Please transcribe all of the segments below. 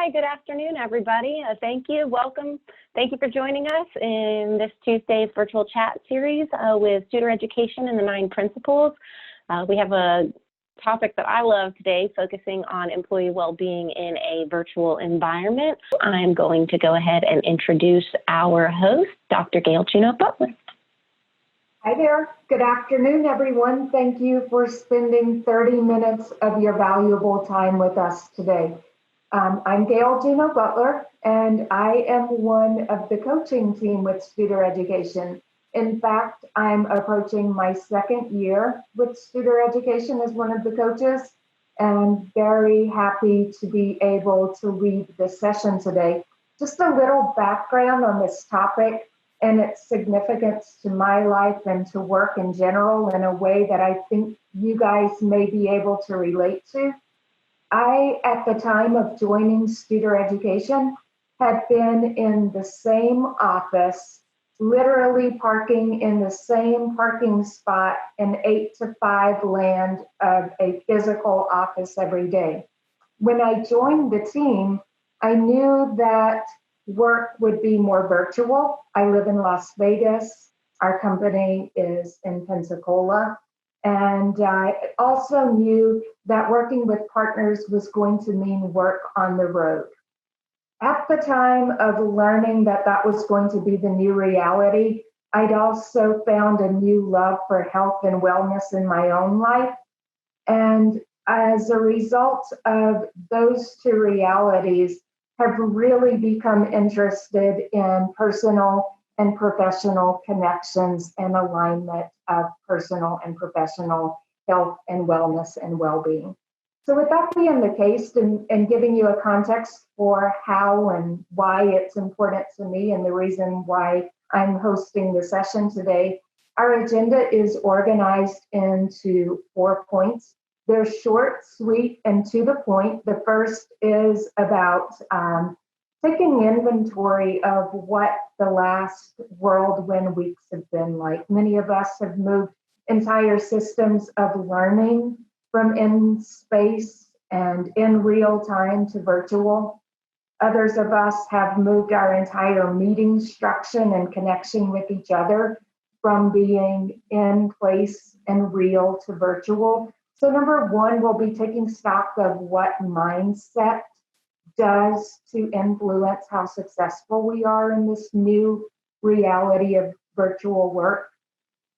Hi, good afternoon, everybody. Thank you. Welcome. Thank you for joining us in this Tuesday's virtual chat series with Studer Education and the 9 Principles. We have a topic that I love today, focusing on employee well-being in a virtual environment. I'm going to go ahead and introduce our host, Dr. Gayle Juneau-Butler. Hi there. Good afternoon, everyone. Thank you for spending 30 minutes of your valuable time with us today. I'm Gayle Juneau-Butler, and I am one of the coaching team with Studer Education. In fact, I'm approaching my 2nd year with Studer Education as one of the coaches, and very happy to be able to lead this session today. Just a little background on this topic and its significance to my life and to work in general in a way that I think you guys may be able to relate to. I, at the time of joining Studer Education, had been in the same office, literally parking in the same parking spot in 8 to 5 land of a physical office every day. When I joined the team, I knew that work would be more virtual. I live in Las Vegas. Our company is in Pensacola. And I also knew that working with partners was going to mean work on the road. At the time of learning that that was going to be the new reality, I'd also found a new love for health and wellness in my own life. And as a result of those 2 realities, have really become interested in personal and professional connections and alignment of personal and professional health and wellness and well-being. So with that being the case, and giving you a context for how and why it's important to me and the reason why I'm hosting the session today, our agenda is organized into 4 points. They're short, sweet, and to the point. The first is about taking inventory of what the last whirlwind weeks have been like. Many of us have moved entire systems of learning from in space and in real time to virtual. Others of us have moved our entire meeting structure and connection with each other from being in place and real to virtual. So number 1, we'll be taking stock of what mindset does to influence how successful we are in this new reality of virtual work.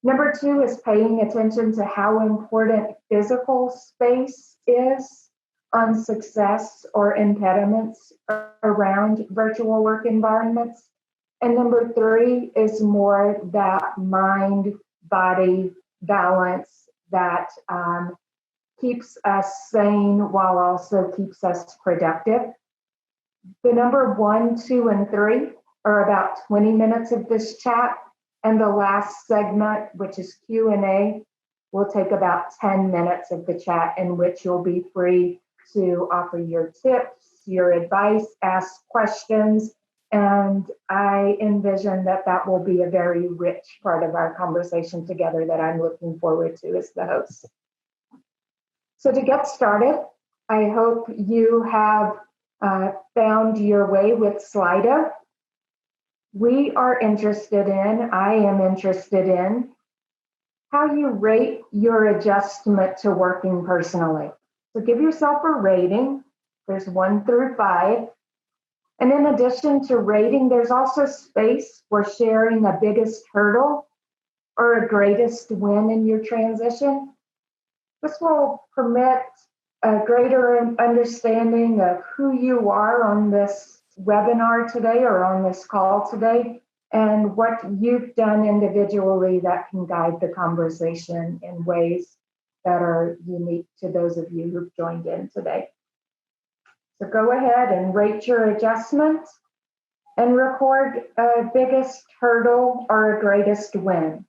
Number 2 is paying attention to how important physical space is on success or impediments around virtual work environments. And number 3 is more that mind-body balance that keeps us sane while also keeps us productive. The number 1, 2, and 3 are about 20 minutes of this chat, and the last segment, which is Q&A, will take about 10 minutes of the chat, in which you'll be free to offer your tips, your advice, ask questions, and I envision that that will be a very rich part of our conversation together that I'm looking forward to as the host. So to get started, I hope you have found your way with Slido. We are interested in, I am interested in, how you rate your adjustment to working personally. So give yourself a rating. There's 1 through 5. And in addition to rating, there's also space for sharing a biggest hurdle or a greatest win in your transition. This will permit a greater understanding of who you are on this webinar today or on this call today, and what you've done individually that can guide the conversation in ways that are unique to those of you who've joined in today. So go ahead and rate your adjustment and record a biggest hurdle or a greatest win.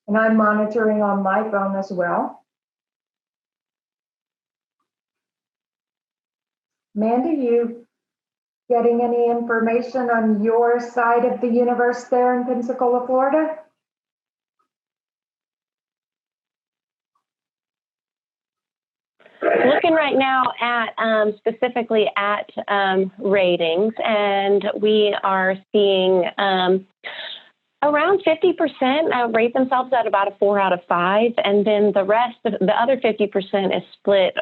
And I'm monitoring on my phone as well. Amanda, you getting any information on your side of the universe there in Pensacola, Florida? Looking looking right now at specifically at ratings, and we are seeing around 50% rate themselves at about a 4 out of 5, and then the rest, the other 50% is split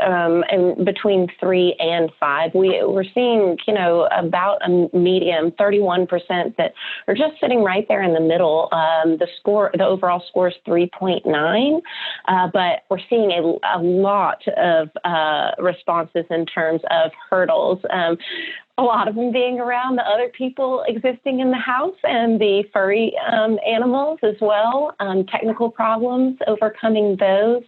in between 3 and 5. We're seeing, about a medium, 31% that are just sitting right there in the middle. The overall score is 3.9, but we're seeing a lot of responses in terms of hurdles. A lot of them being around the other people existing in the house and the furry animals as well, technical problems, overcoming those,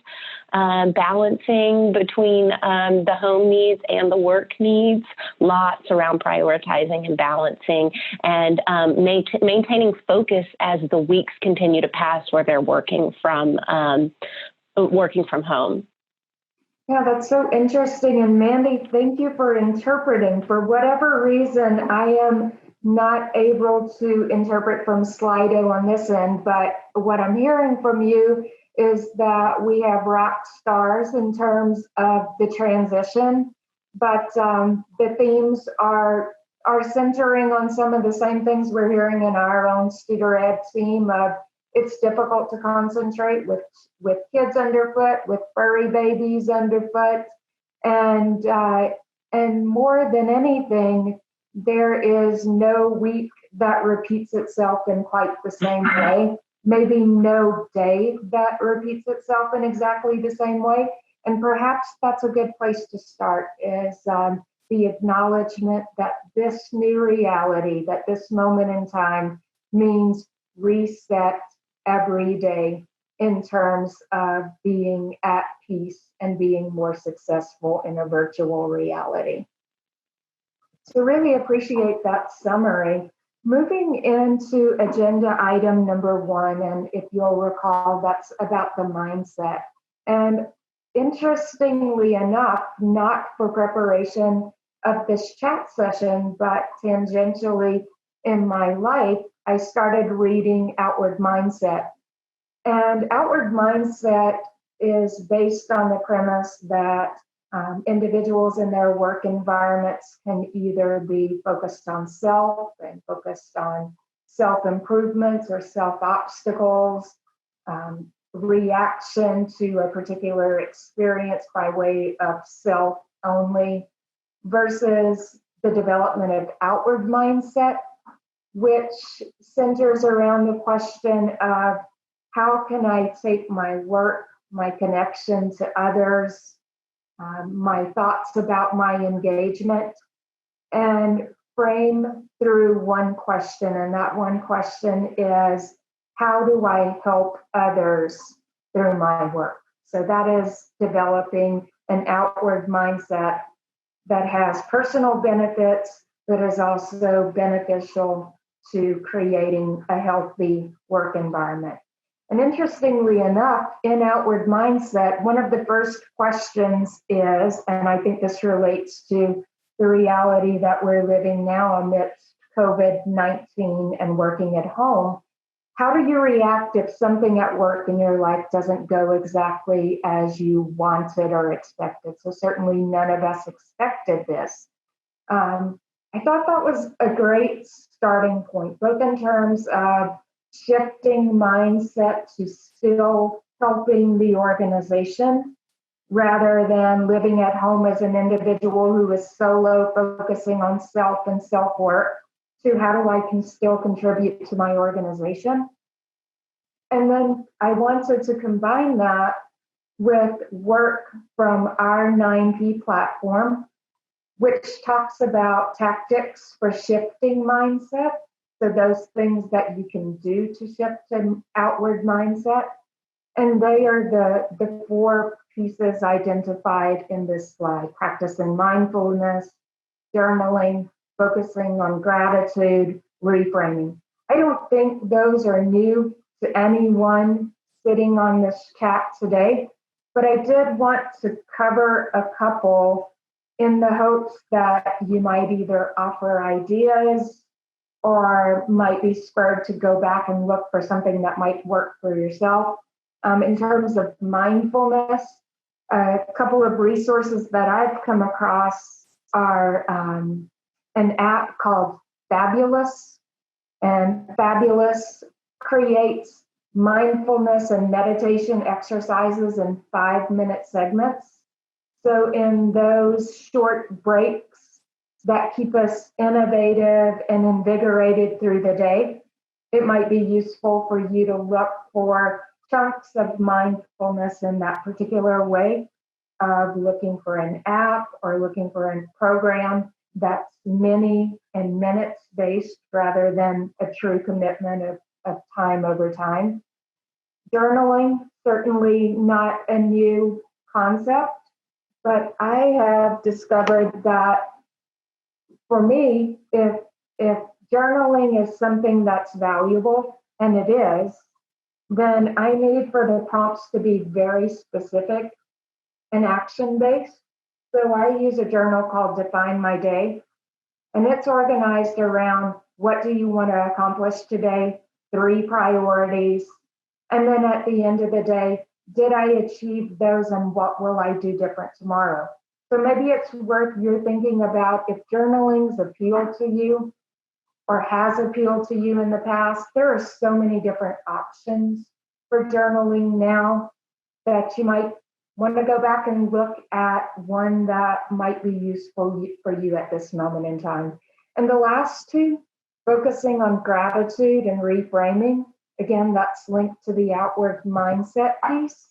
balancing between the home needs and the work needs, lots around prioritizing and balancing, and maintaining focus as the weeks continue to pass where they're working from home. Yeah, that's so interesting. And Mandy, thank you for interpreting. For whatever reason, I am not able to interpret from Slido on this end, but what I'm hearing from you is that we have rock stars in terms of the transition, but the themes are centering on some of the same things we're hearing in our own Studer Ed team of it's difficult to concentrate with kids underfoot, with furry babies underfoot, and more than anything, there is no week that repeats itself in quite the same way. Maybe no day that repeats itself in exactly the same way. And perhaps that's a good place to start is the acknowledgement that this new reality, that this moment in time means reset every day in terms of being at peace and being more successful in a virtual reality. So really appreciate that summary. Moving into agenda item number 1, and if you'll recall, that's about the mindset. And interestingly enough, not for preparation of this chat session, but tangentially in my life, I started reading Outward Mindset. And Outward Mindset is based on the premise that individuals in their work environments can either be focused on self and focused on self-improvements or self-obstacles, reaction to a particular experience by way of self only, versus the development of outward mindset, which centers around the question of how can I take my work, my connection to others, my thoughts about my engagement, and frame through one question. And that one question is, how do I help others through my work? So that is developing an outward mindset that has personal benefits, but is also beneficial to creating a healthy work environment. And interestingly enough, in Outward Mindset, one of the first questions is, and I think this relates to the reality that we're living now amidst COVID-19 and working at home, how do you react if something at work in your life doesn't go exactly as you wanted or expected? So certainly none of us expected this. I thought that was a great starting point, both in terms of shifting mindset to still helping the organization rather than living at home as an individual who is solo, focusing on self and self-work, to how do I can still contribute to my organization. And then I wanted to combine that with work from our 9P platform, which talks about tactics for shifting mindset. So those things that you can do to shift an outward mindset. And they are the 4 pieces identified in this slide: practicing mindfulness, journaling, focusing on gratitude, reframing. I don't think those are new to anyone sitting on this chat today, but I did want to cover a couple in the hopes that you might either offer ideas or might be spurred to go back and look for something that might work for yourself. In terms of mindfulness, A couple of resources that I've come across are an app called Fabulous, and Fabulous creates mindfulness and meditation exercises in 5-minute segments. So in those short breaks that keep us innovative and invigorated through the day, it might be useful for you to look for chunks of mindfulness in that particular way of looking for an app or looking for a program that's mini and minutes based rather than a true commitment of time over time. Journaling, certainly not a new concept, but I have discovered that for me, if journaling is something that's valuable, and it is, then I need for the prompts to be very specific and action-based. So I use a journal called Define My Day, and it's organized around what do you want to accomplish today, 3 priorities, and then at the end of the day, did I achieve those and what will I do different tomorrow? So maybe it's worth you thinking about if journaling's appealed to you or has appealed to you in the past. There are so many different options for journaling now that you might want to go back and look at one that might be useful for you at this moment in time. And the last 2, focusing on gratitude and reframing. Again, that's linked to the outward mindset piece.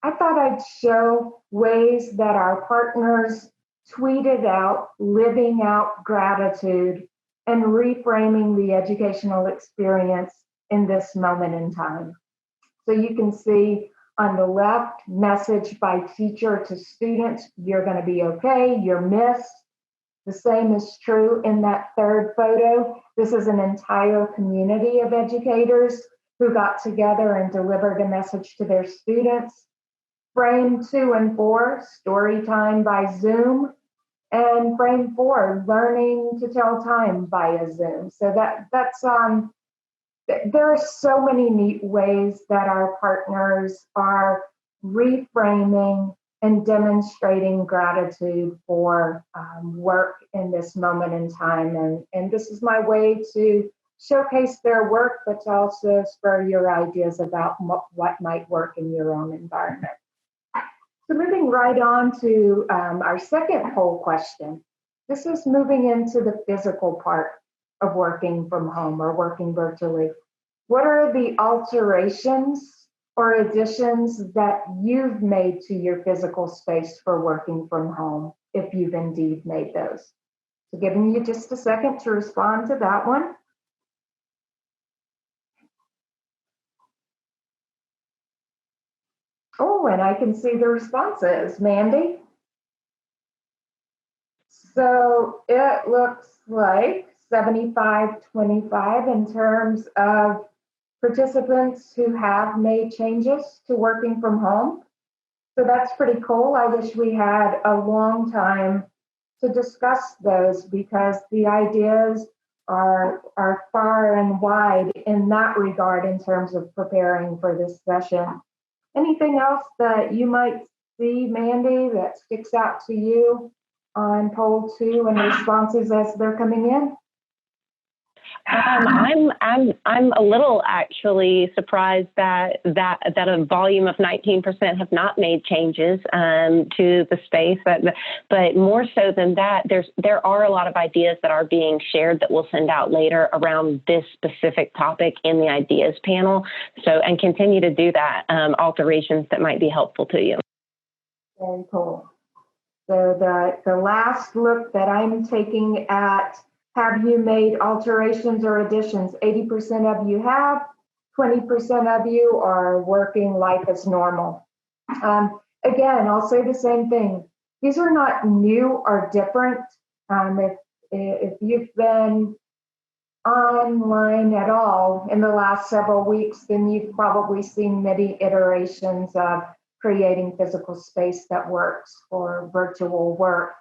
I thought I'd show ways that our partners tweeted out living out gratitude and reframing the educational experience in this moment in time. So you can see on the left, message by teacher to student, you're going to be okay, you're missed. The same is true in that third photo. This is an entire community of educators who got together and delivered a message to their students. Frame 2 and 4, story time by Zoom. And frame 4, learning to tell time via Zoom. So that's there are so many neat ways that our partners are reframing and demonstrating gratitude for work in this moment in time. And this is my way to showcase their work, but to also spur your ideas about what might work in your own environment. So moving right on to our second poll question. This is moving into the physical part of working from home or working virtually. What are the alterations or additions that you've made to your physical space for working from home, if you've indeed made those? So giving you just a second to respond to that one. Oh, and I can see the responses. Mandy? So it looks like 75-25 in terms of participants who have made changes to working from home. So that's pretty cool. I wish we had a long time to discuss those because the ideas are far and wide in that regard in terms of preparing for this session. Anything else that you might see, Mandy, that sticks out to you on poll 2 and responses as they're coming in? I'm a little actually surprised that a volume of 19% have not made changes to the space, but more so than that, there are a lot of ideas that are being shared that we'll send out later around this specific topic in the ideas panel. So, and continue to do that, alterations that might be helpful to you. Very cool. So the last look that I'm taking at, have you made alterations or additions? 80% of you have, 20% of you are working life as normal. Again, I'll say the same thing. These are not new or different. If you've been online at all in the last several weeks, then you've probably seen many iterations of creating physical space that works for virtual work.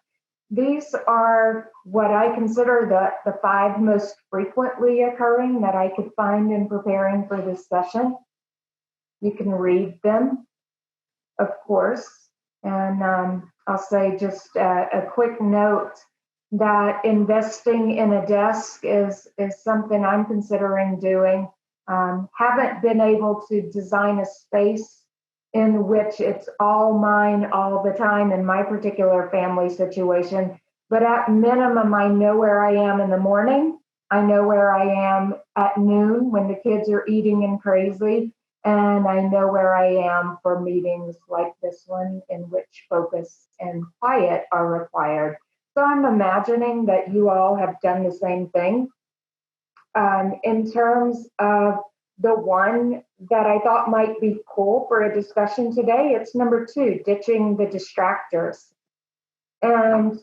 These are what I consider the 5 most frequently occurring that I could find in preparing for this session. You can read them, of course, And I'll say just a quick note that investing in a desk is something I'm considering doing. Haven't been able to design a space in which it's all mine all the time in my particular family situation. But at minimum, I know where I am in the morning. I know where I am at noon when the kids are eating and crazy. And I know where I am for meetings like this one in which focus and quiet are required. So I'm imagining that you all have done the same thing. In terms of the one that I thought might be cool for a discussion today, it's number 2, ditching the distractors. And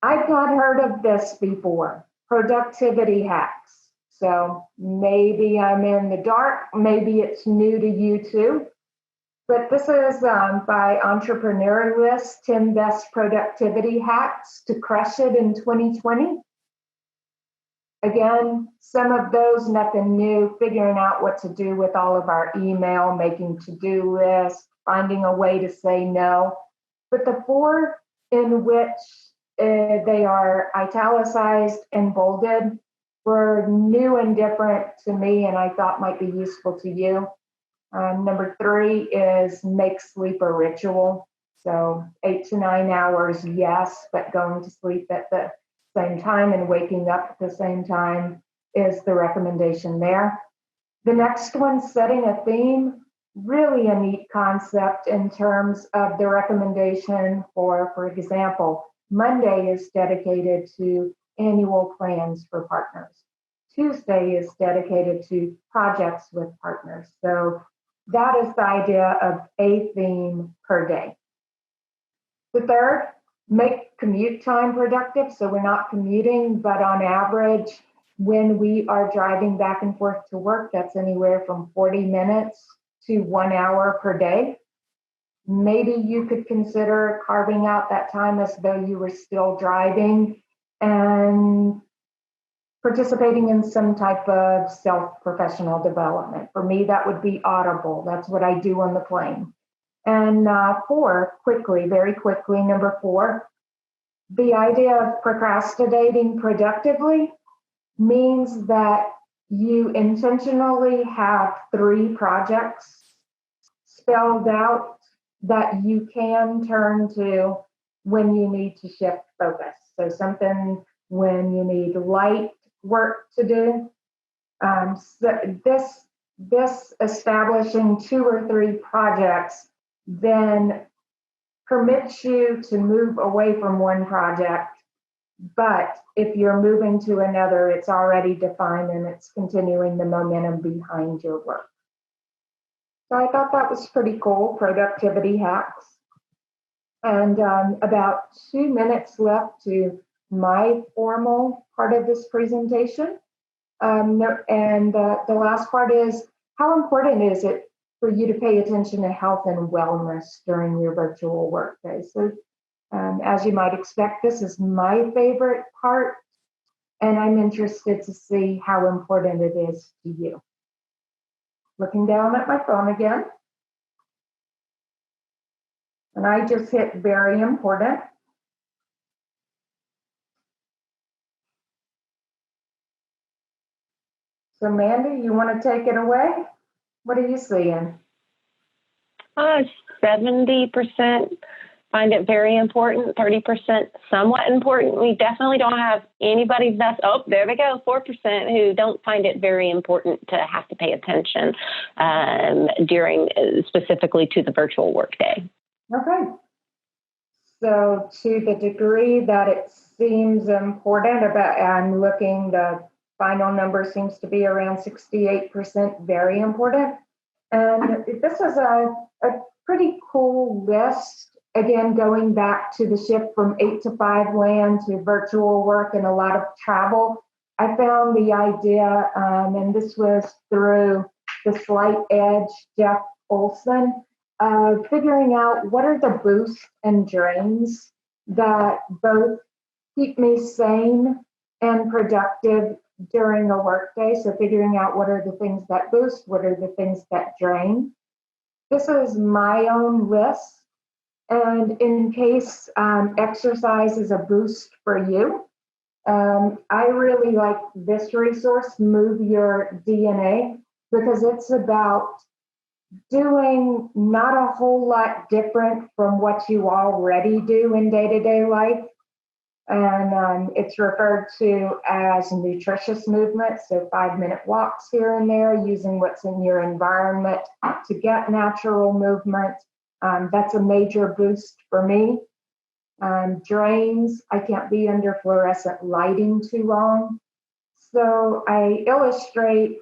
I've not heard of this before, productivity hacks. So maybe I'm in the dark, maybe it's new to you too. But this is by Entrepreneur List, 10 Best Productivity Hacks to Crush It in 2020. Again, some of those, nothing new, figuring out what to do with all of our email, making to-do lists, finding a way to say no. But the 4 in which they are italicized and bolded were new and different to me, and I thought might be useful to you. Number 3 is make sleep a ritual. So 8 to 9 hours, yes, but going to sleep at the same time and waking up at the same time is the recommendation there. The next one, setting a theme, really a neat concept in terms of the recommendation for example, Monday is dedicated to annual plans for partners. Tuesday is dedicated to projects with partners. So that is the idea of a theme per day. The third, make commute time productive. So we're not commuting, but on average, when we are driving back and forth to work, that's anywhere from 40 minutes to 1 hour per day. Maybe you could consider carving out that time as though you were still driving and participating in some type of self-professional development. For me, that would be Audible. That's what I do on the plane. And 4, quickly, very quickly, number 4, the idea of procrastinating productively means that you intentionally have 3 projects spelled out that you can turn to when you need to shift focus. So something when you need light work to do. So this establishing 2 or 3 projects then permits you to move away from one project. But if you're moving to another, it's already defined and it's continuing the momentum behind your work. So I thought that was pretty cool, productivity hacks. And about 2 minutes left to my formal part of this presentation. The last part is, how important is it for you to pay attention to health and wellness during your virtual workday? So as you might expect, this is my favorite part, and I'm interested to see how important it is to you. Looking down at my phone again, and I just hit very important. So Mandy, you want to take it away? What are you seeing? 70% find it very important, 30% somewhat important. We definitely don't have anybody that's, oh, there we go, 4% who don't find it very important to have to pay attention during, specifically to the virtual workday. Okay. So to the degree that it seems important, I'm looking, the final number seems to be around 68%, very important. And this is a pretty cool list. Again, going back to the shift from 8 to 5 land to virtual work and a lot of travel, I found the idea, and this was through the Slight Edge, Jeff Olson, figuring out what are the boosts and drains that both keep me sane and productive during a workday. So figuring out what are the things that boost, what are the things that drain. This is my own list. And in case exercise is a boost for you, I really like this resource, Move Your DNA, because it's about doing not a whole lot different from what you already do in day-to-day life. And it's referred to as nutritious movement, so 5-minute walks here and there, using what's in your environment to get natural movement. That's a major boost for me. Drains, I can't be under fluorescent lighting too long. So I illustrate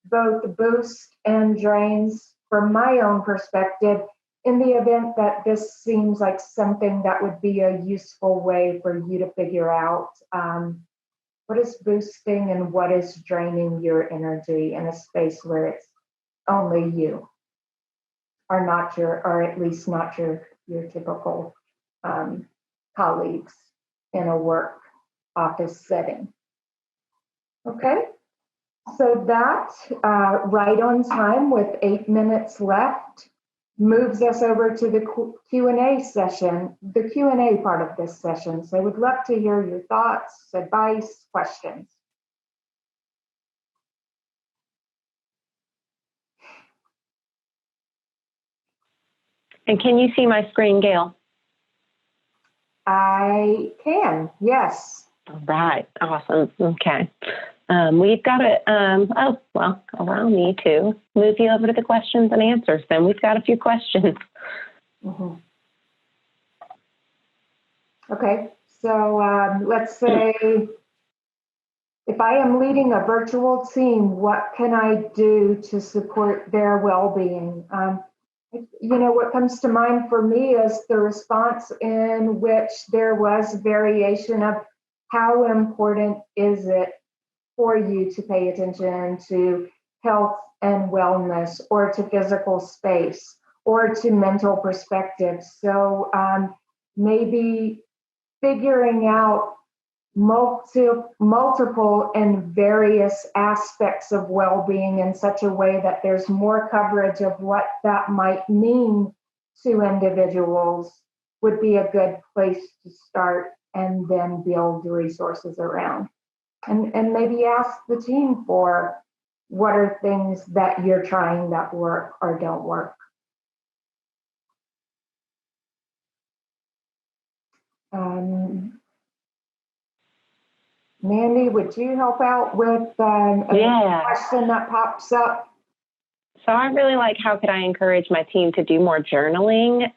both boost and drains from my own perspective in the event that this seems like something that would be a useful way for you to figure out what is boosting and what is draining your energy in a space where it's only you, or at least not your typical colleagues in a work office setting. Okay, so that right on time with 8 minutes left moves us over to the Q&A session, the Q&A part of this session. So I would love to hear your thoughts, advice, questions. And can you see my screen, Gayle? I can, yes. All right, awesome. Okay. We've got allow me to move you over to the questions and answers. Then we've got a few questions. Mm-hmm. Okay, so let's say if I am leading a virtual team, what can I do to support their well-being? What comes to mind for me is the response in which there was variation of how important is it for you to pay attention to health and wellness, or to physical space, or to mental perspective. So maybe figuring out multiple and various aspects of well-being in such a way that there's more coverage of what that might mean to individuals would be a good place to start, and then build the resources around. And maybe ask the team for what are things that you're trying that work or don't work. Mandy, would you help out with a question that pops up? So I really like, how could I encourage my team to do more journaling?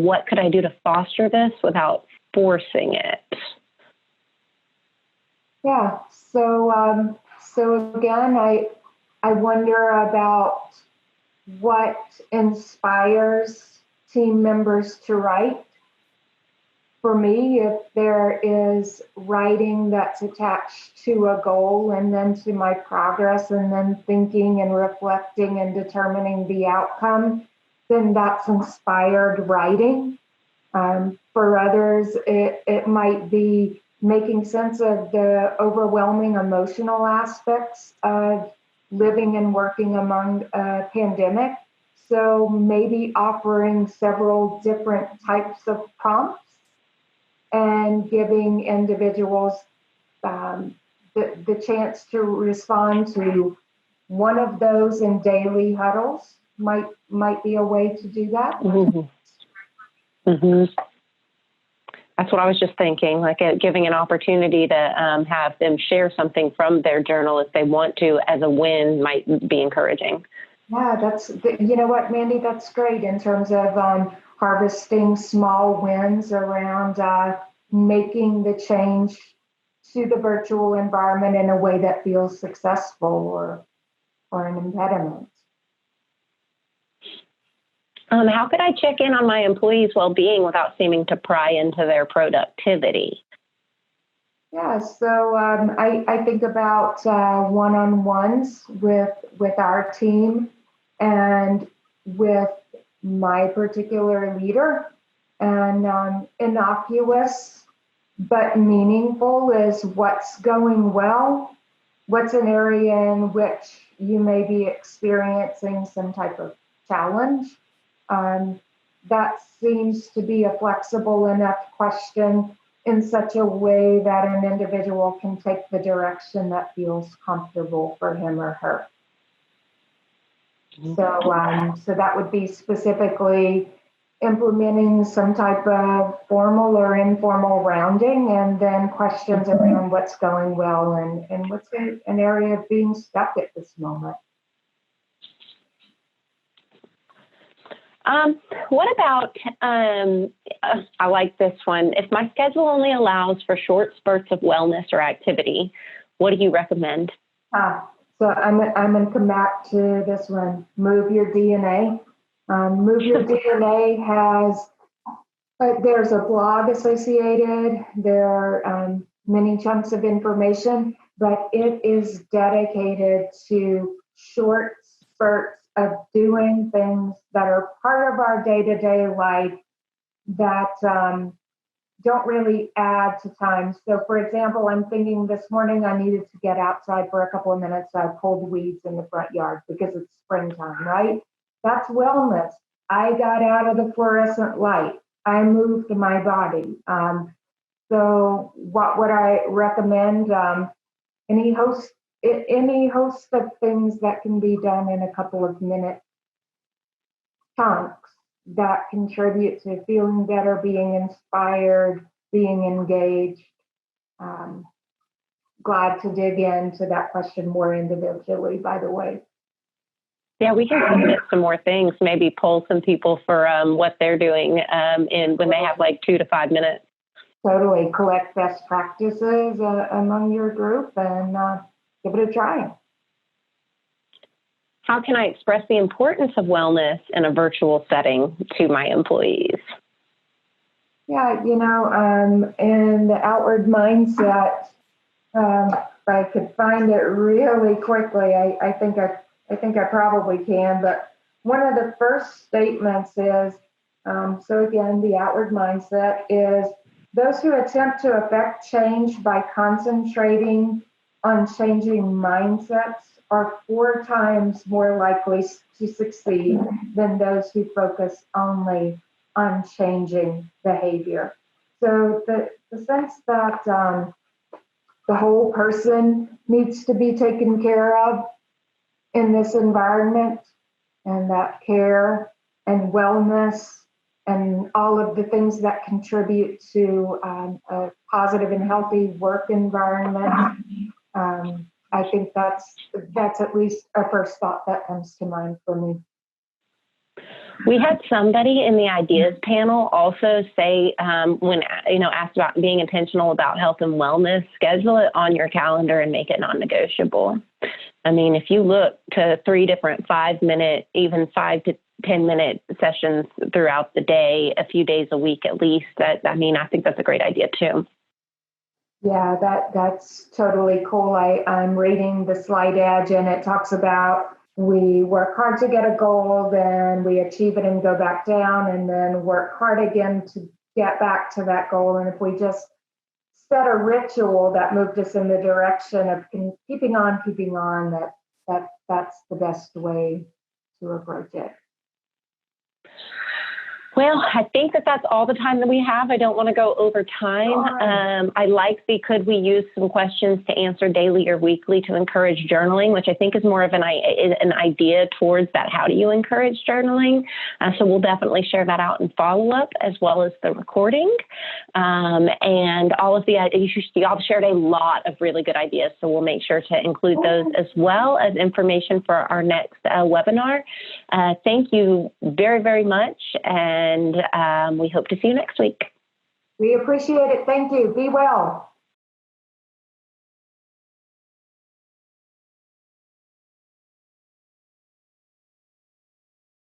What could I do to foster this without forcing it? Yeah, so again, I wonder about what inspires team members to write. For me, if there is writing that's attached to a goal and then to my progress, and then thinking and reflecting and determining the outcome, then that's inspired writing. For others, it might be making sense of the overwhelming emotional aspects of living and working among a pandemic. So maybe offering several different types of prompts and giving individuals the chance to respond to one of those in daily huddles might be a way to do that. Mm-hmm. Mm-hmm. That's what I was just thinking, like giving an opportunity to have them share something from their journal if they want to as a win might be encouraging. Yeah, you know what, Mandy, that's great in terms of harvesting small wins around making the change to the virtual environment in a way that feels successful or an impediment. How could I check in on my employees' well-being without seeming to pry into their productivity? Yeah, so I think about one-on-ones with our team and with my particular leader. And innocuous but meaningful is what's going well, what's an area in which you may be experiencing some type of challenge. that seems to be a flexible enough question in such a way that an individual can take the direction that feels comfortable for him or her. So that would be specifically implementing some type of formal or informal rounding, and then questions around what's going well and what's an area of being stuck at this moment. What about, I like this one. If my schedule only allows for short spurts of wellness or activity, what do you recommend? So I'm going to come back to this one. Move your DNA. Move Your DNA has, there's a blog associated. There are many chunks of information, but it is dedicated to short spurts of doing things that are part of our day-to-day life that don't really add to time. So for example, I'm thinking this morning I needed to get outside for a couple of minutes. I pulled weeds in the front yard because it's springtime, right? That's wellness. I got out of the fluorescent light. I moved my body. So what would I recommend? Any host of things that can be done in a couple of minute chunks that contribute to feeling better, being inspired, being engaged. Glad to dig into that question more individually, by the way. Yeah, we can submit some more things, maybe poll some people for what they're doing when they have like 2 to 5 minutes. Totally. Collect best practices among your group and give it a try. How can I express the importance of wellness in a virtual setting to my employees? Yeah, in the outward mindset, if I could find it really quickly, I think I probably can. But one of the first statements is, so again, the outward mindset is those who attempt to affect change by concentrating on changing mindsets are 4 times more likely to succeed than those who focus only on changing behavior. So the sense that the whole person needs to be taken care of in this environment, and that care and wellness and all of the things that contribute to a positive and healthy work environment. I think that's at least a first thought that comes to mind for me. We had somebody in the ideas panel also say, when asked about being intentional about health and wellness, schedule it on your calendar and make it non-negotiable. I mean, if you look to 3 different 5-minute, even 5 to 10-minute sessions throughout the day, a few days a week at least, I think that's a great idea too. Yeah, that's totally cool. I'm reading the slide edge, and it talks about we work hard to get a goal, then we achieve it and go back down, and then work hard again to get back to that goal. And if we just set a ritual that moved us in the direction of keeping on, that's the best way to approach it. Well, I think that's all the time that we have. I don't want to go over time. I like could we use some questions to answer daily or weekly to encourage journaling, which I think is more of an idea towards that. How do you encourage journaling? So we'll definitely share that out in follow-up, as well as the recording. And all of the ideas, y'all shared a lot of really good ideas. So we'll make sure to include those as well as information for our next webinar. Thank you very, very much. And we hope to see you next week. We appreciate it. Thank you. Be well.